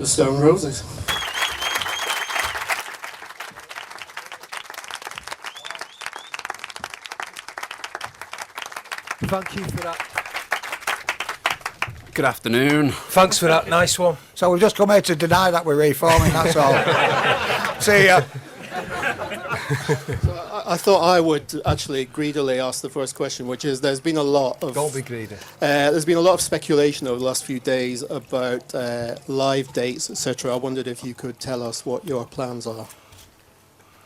Stone Roses. Thank you for that. Good afternoon. Thanks for that. Nice one. So we've just come here to deny that we're reforming, that's all. See ya. I thought I would actually greedily ask the first question, which is there's been a lot of... Don't be greedy. There's been a lot of speculation over the last few days about live dates, etc. I wondered if you could tell us what your plans are.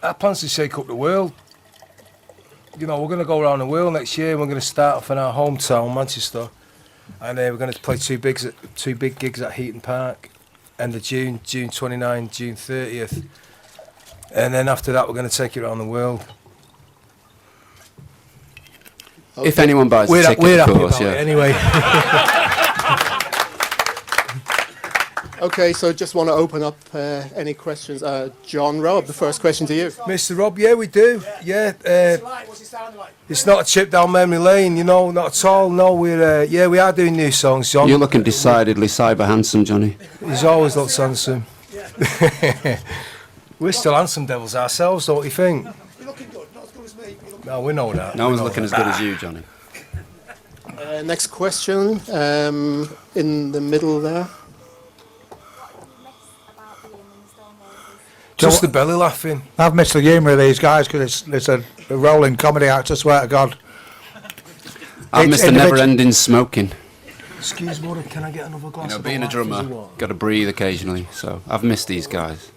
Our plans to shake up the world. You know, we're going to go around the world next year. We're going to start off in our hometown, Manchester. And we're going to play two big gigs at Heaton Park. End of June, June 29, June 30th. And then after that, we're going to take it around the world. Okay. If anyone buys a ticket, we're of happy course, about yeah. it anyway. Okay, so just want to open up any questions. John Robb, the first question to you. Mr. Rob, yeah, we do. Yeah. What's it sound like? It's not a trip down memory lane, you know, not at all. No, we are doing new songs, John. You're looking decidedly cyber handsome, Johnny. He's always looked handsome. We're still handsome devils ourselves, don't you think? You're looking good, not as good as me. No, we know that. No one's looking as good as you, Johnny. Next question, in the middle there. Just the belly laughing. I've missed the humour of these guys because it's a rolling comedy act, I swear to God. I've missed the never-ending smoking. Excuse me, can I get another glass You know, of being a water as drummer, well? got to breathe occasionally. So I've missed these guys.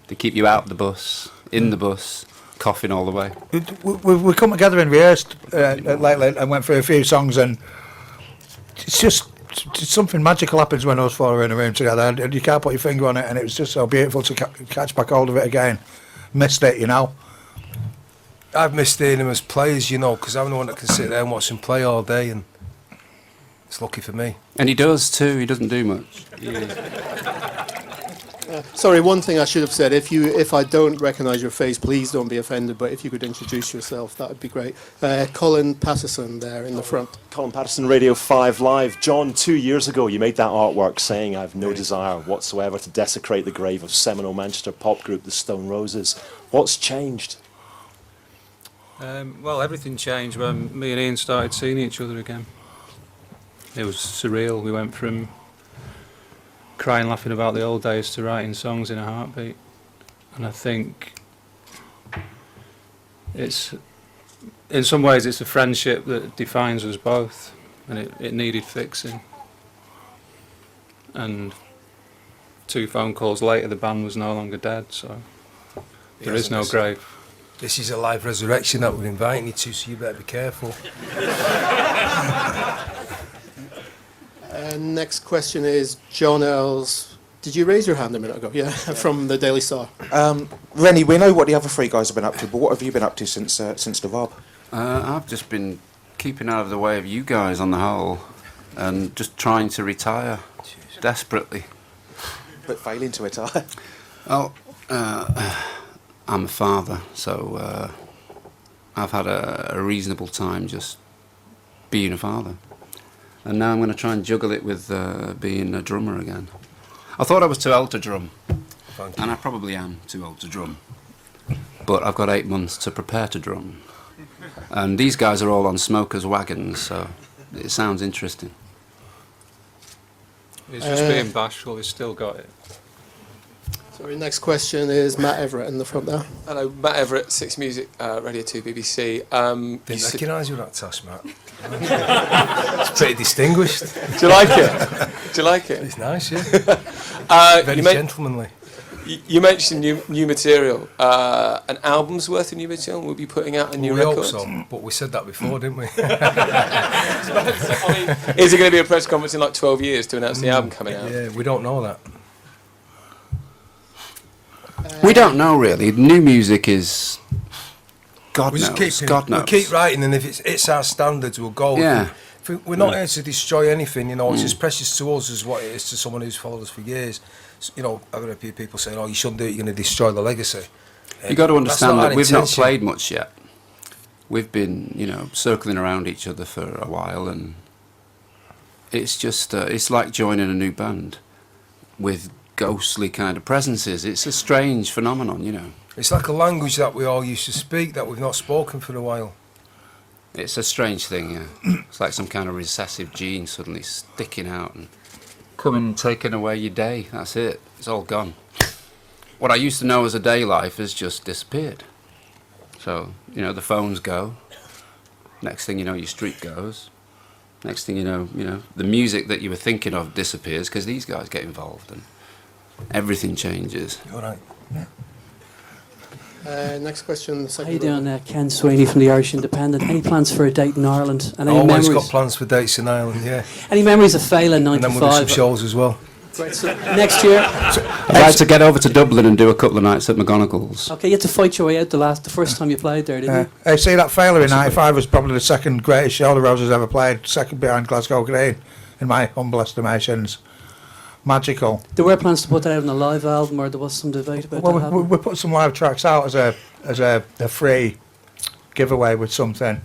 They keep you out the bus, in the bus, coughing all the way. We come together and rehearsed lately and went through a few songs, and it's just something magical happens when those four are in a room together, and you can't put your finger on it, and it was just so beautiful to catch back hold of it again. Missed it, you know. I've missed hearing them as players, you know, because I'm the one that can sit there and watch them play all day, and it's lucky for me. And he does too. He doesn't do much. Sorry, one thing I should have said. If I don't recognise your face, please don't be offended. But if you could introduce yourself, that would be great. Colin Patterson there in the front. Colin Patterson, Radio 5 Live. John, 2 years ago you made that artwork saying I've no desire whatsoever to desecrate the grave of seminal Manchester pop group the Stone Roses. What's changed? Well, everything changed when me and Ian started seeing each other again. It was surreal. We went from crying, laughing about the old days to writing songs in a heartbeat. And I think it's, in some ways, it's a friendship that defines us both, and it needed fixing. And 2 phone calls later, the band was no longer dead, so there is no grave. This is a live resurrection that we're inviting you to, so you better be careful. Next question is John Earls. Did you raise your hand a minute ago? Yeah, from the Daily Star. Rennie, we know what the other 3 guys have been up to, but what have you been up to since the Rob? I've just been keeping out of the way of you guys on the whole, and just trying to retire desperately. But failing to retire. Well, I'm a father, so I've had a reasonable time just being a father. And now I'm going to try and juggle it with being a drummer again. I thought I was too old to drum, and I probably am too old to drum. But I've got 8 months to prepare to drum. And these guys are all on smokers' wagons, so it sounds interesting. He's just being bashful, he's still got it. Sorry, next question is Matt Everett in the front there. Hello, Matt Everett, 6 Music, Radio 2 BBC. Didn't recognise you that task, Matt. It's pretty distinguished. Do you like it? Do you like it? It's nice, yeah. Very gentlemanly. You mentioned new material. An album's worth of new material. We'll be putting out a new record. We hope so, but we said that before, didn't we? Is it going to be a press conference in like 12 years to announce the album coming out? Yeah, we don't know that. We don't know really. New music is God knows. We keep writing, and if it's our standards, we'll go. Yeah. We're not here to destroy anything, you know. It's as precious to us as what it is to someone who's followed us for years. So, you know, I've heard people saying, "Oh, you shouldn't do it. You're going to destroy the legacy." You got to understand that we've not played much yet. We've been, you know, circling around each other for a while, and it's just it's like joining a new band with ghostly kind of presences. It's a strange phenomenon, you know. It's like a language that we all used to speak that we've not spoken for a while. It's a strange thing, yeah. It's like some kind of recessive gene suddenly sticking out and coming and taking away your day. That's it. It's all gone. What I used to know as a day life has just disappeared. So, you know, the phones go. Next thing you know, your street goes. Next thing you know, the music that you were thinking of disappears because these guys get involved and everything changes. All right. Next question. How you doing, Ken Sweeney from the Irish Independent? Any plans for a date in Ireland? And any Always memories? got plans for dates in Ireland, yeah. Any memories of failing And then we'll do some 95? shows as well. Great. So next year, I'd like to get over to Dublin and do a couple of nights at McGonagall's. okay, you had to fight your way out the first time you played there, didn't you? Hey, see, that failure in '95 was probably the second greatest show the Roses ever played, second behind Glasgow Green, in my humble estimations. Magical. There were plans to put that out on a live album, or there was some debate about Well, that happening? we put some live tracks out as a free giveaway with something.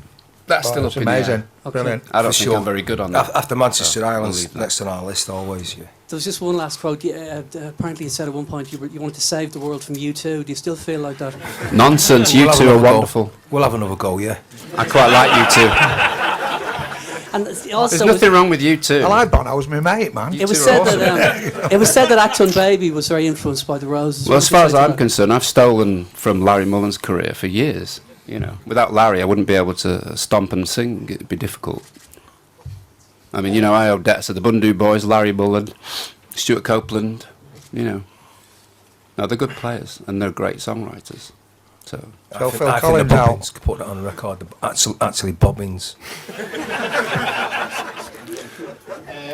That's Oh, still it's up in the air. amazing. Okay. Brilliant. I don't For think sure. I'm very good on that. After Manchester So, we'll Island's leave that. next on our list always, yeah. There was just one last quote. Apparently, you said at one point you wanted to save the world from U2. Do you still feel like that? Nonsense. You We'll have two are another go. wonderful. We'll have another go, yeah. I quite like you two. And There's also, nothing wrong with you two. I like Bono, was my mate, man. it was two said are that it was said that Acton Baby was very influenced by the Roses. Well, What as would you far as say to I'm that? concerned, I've stolen from Larry Mullen's career for years. You know, without Larry, I wouldn't be able to stomp and sing. It'd be difficult. I mean, you know, I owe debts to the Bundu Boys, Larry Mullen, Stuart Copeland. You know, no, they're good players and they're great songwriters. So So Phil I think Collins the out. Bobbins could put that on the record. Actually Bobbins.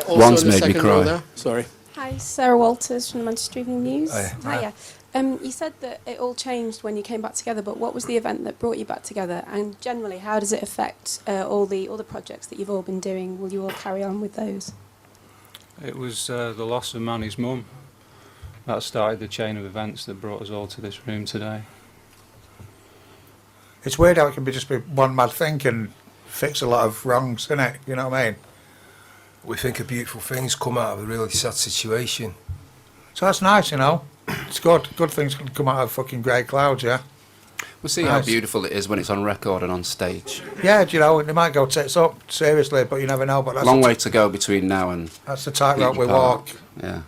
Also One's in the made me second row cry. there. Sorry. Hi, Sarah Walters from the Manchester Evening News. Hiya. Hiya. You said that it all changed when you came back together, but what was the event that brought you back together? And generally, how does it affect all the other projects that you've all been doing? Will you all carry on with those? It was the loss of Manny's mum. That started the chain of events that brought us all to this room today. It's weird how it can just be one mad thing and fix a lot of wrongs, isn't it? You know what I mean? We think of beautiful things come out of a really sad situation. So that's nice, you know. It's good. Good things can come out of fucking grey clouds, yeah? we'll see how Nice. beautiful it is when it's on record and on stage. Yeah, you know, they might go tits up, seriously, but you never know. But that's Long the, way to go between now and that's the tightrope we Eaton Park. walk. Yeah.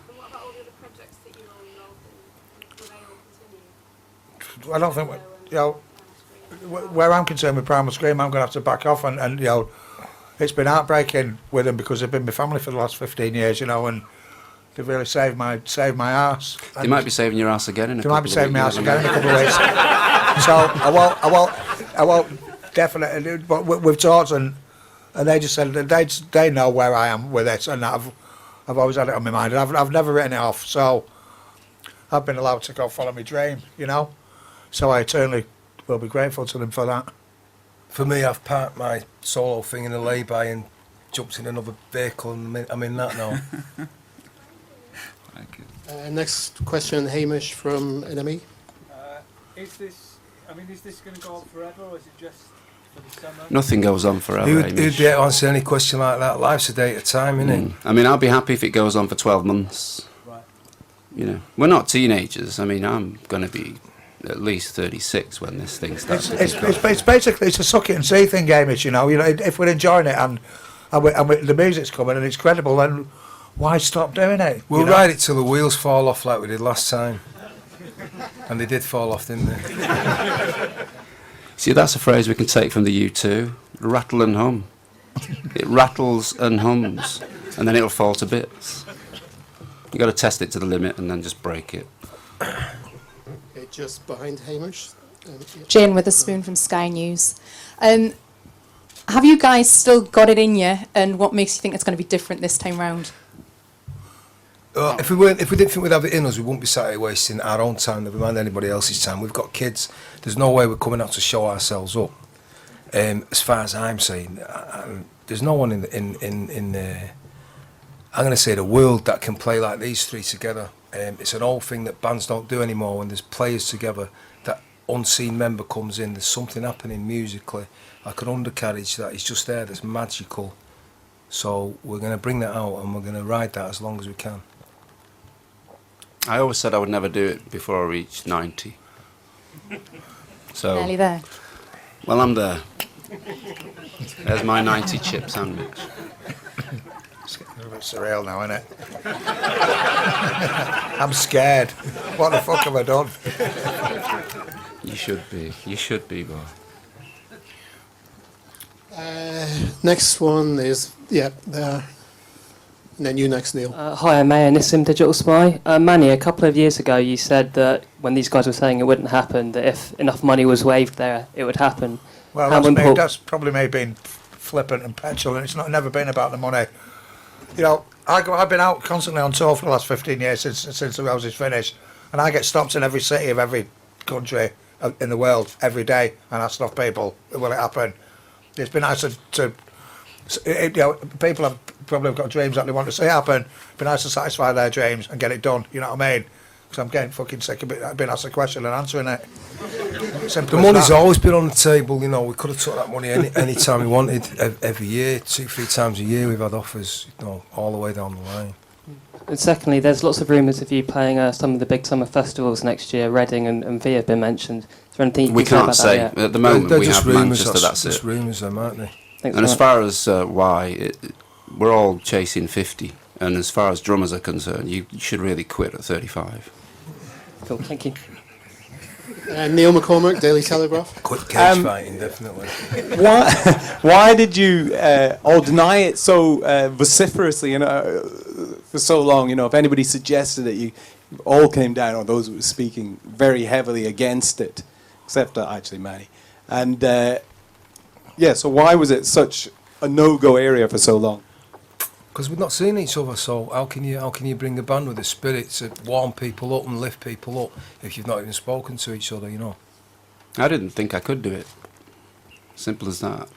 I don't think, you know, where I'm concerned with Primal Scream, I'm going to have to back off. And you know, it's been heartbreaking with them because they've been my family for the last 15 years, you know, and they've really saved my arse. They might be saving your ass again in a They couple might be saving my of arse weeks. again in a couple of weeks. So I won't definitely. But we've talked and they just said that they know where I am with it, and I've always had it on my mind, and I've never written it off. So I've been allowed to go follow my dream, you know. So I eternally will be grateful to them for that. For me, I've parked my solo thing in a lay-by and jumped in another vehicle, and I'm in that now. Thank you. Next question, Hamish from NME. Is this going to go on forever, or is it just for the summer? Nothing goes on forever. Who'd Hamish. be able to answer any question like that? Life's a day at a time, innit? I mean, I'll be happy if it goes on for 12 months. Right. You know, we're not teenagers. I mean, I'm going to be at least 36 when this thing starts. to kick off. It's basically it's a suck it and see thing, Hamish. You know, if we're enjoying it and the music's coming and it's credible, then why stop doing it? We'll you know? ride it till the wheels fall off like we did last time. And they did fall off, didn't they? See, that's a phrase we can take from the U2. Rattle and hum. It rattles and hums, and then it'll fall to bits. You've got to test it to the limit and then just break it. Okay, just behind Hamish. Jane Witherspoon from Sky News. Have you guys still got it in you, and what makes you think it's going to be different this time round? If we didn't think we'd have it in us, we wouldn't be sat here wasting our own time, never mind anybody else's time. We've got kids. There's no way we're coming out to show ourselves up. As far as I'm saying, there's no one in the I'm going to say the world that can play like these three together. It's an old thing that bands don't do anymore. When there's players together, that unseen member comes in. There's something happening musically, like an undercarriage that is just there. That's magical. So we're going to bring that out, and we're going to ride that as long as we can. I always said I would never do it before I reached 90. So, Nearly there. well, I'm there. There's my 90 chip sandwich. It's getting a bit surreal now, isn't it? I'm scared. What the fuck have I done? You should be. You should be, boy. Next one is, yeah, there. And then you next, Neil. Hi, I'm Mayor Nissim Digital Spy. Manny, a couple of years ago you said that when these guys were saying it wouldn't happen, that if enough money was waved there, it would happen. Well, that's probably me being flippant and petulant. It's never been about the money. You know, I've been out constantly on tour for the last 15 years since the Roses finished, and I get stopped in every city of every country in the world every day, and I stop people. Will it happen? It's been nice to you know, people have probably got dreams that they want to see happen. It'd be nice to satisfy their dreams and get it done. You know what I mean? Because I'm getting fucking sick of being asked a question and answering it. The money's always been on the table, you know. We could have took that money any time we wanted, every year, 2-3 times a year. We've had offers, you know, all the way down the line. And secondly, there's lots of rumours of you playing some of the big summer festivals next year. Reading and Via have been mentioned. Is there anything you We can say can't about say. that yet? At the moment, They're we just have rumours, Manchester, that's just it. rumours, them, aren't they? Thanks And so as far as why, we're all chasing 50. And as far as drummers are concerned, you should really quit at 35. Cool, thank you. Neil McCormack, Daily Telegraph. Quit cage fighting, definitely. Why did you all deny it so vociferously, you know, for so long? You know, if anybody suggested it, you all came down, or those who were speaking very heavily against it, except actually Manny. And yeah, so why was it such a no-go area for so long? Because we've not seen each other, so how can you bring a band with a spirit to warm people up and lift people up if you've not even spoken to each other, you know? I didn't think I could do it. Simple as that.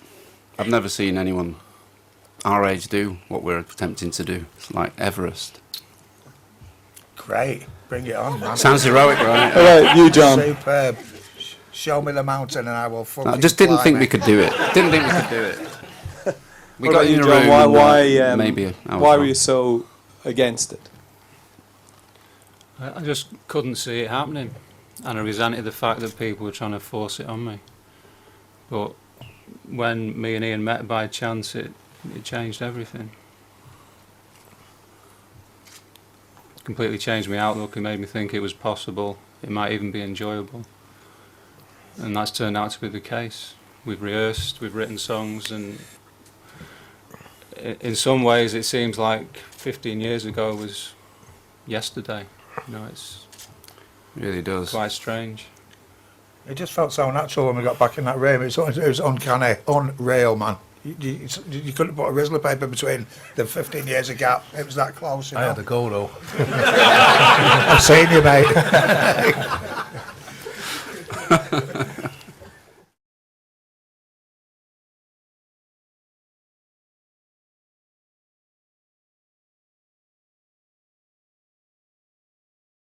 I've never seen anyone our age do what we're attempting to do. It's like Everest. Great. Bring it on, man. Sounds heroic, right? All right, you, John. Superb. Show me the mountain and I will fucking I just didn't climb think it. we could do it. Didn't think we could do it. We What got about in you, a John? room. Why, and, maybe I was why were wrong. you so against it? I just couldn't see it happening, and I resented the fact that people were trying to force it on me. But when me and Ian met by chance, it changed everything. It completely changed my outlook. It made me think it was possible. It might even be enjoyable. And that's turned out to be the case. We've rehearsed, we've written songs, and in some ways it seems like 15 years ago was yesterday. You know, it's It really does. quite strange. It just felt so natural when we got back in that room. It was uncanny, unreal, man. You couldn't put a Rizzler paper between the 15 years of gap. It was that close, you know. I had to go, though. I've seen you, mate.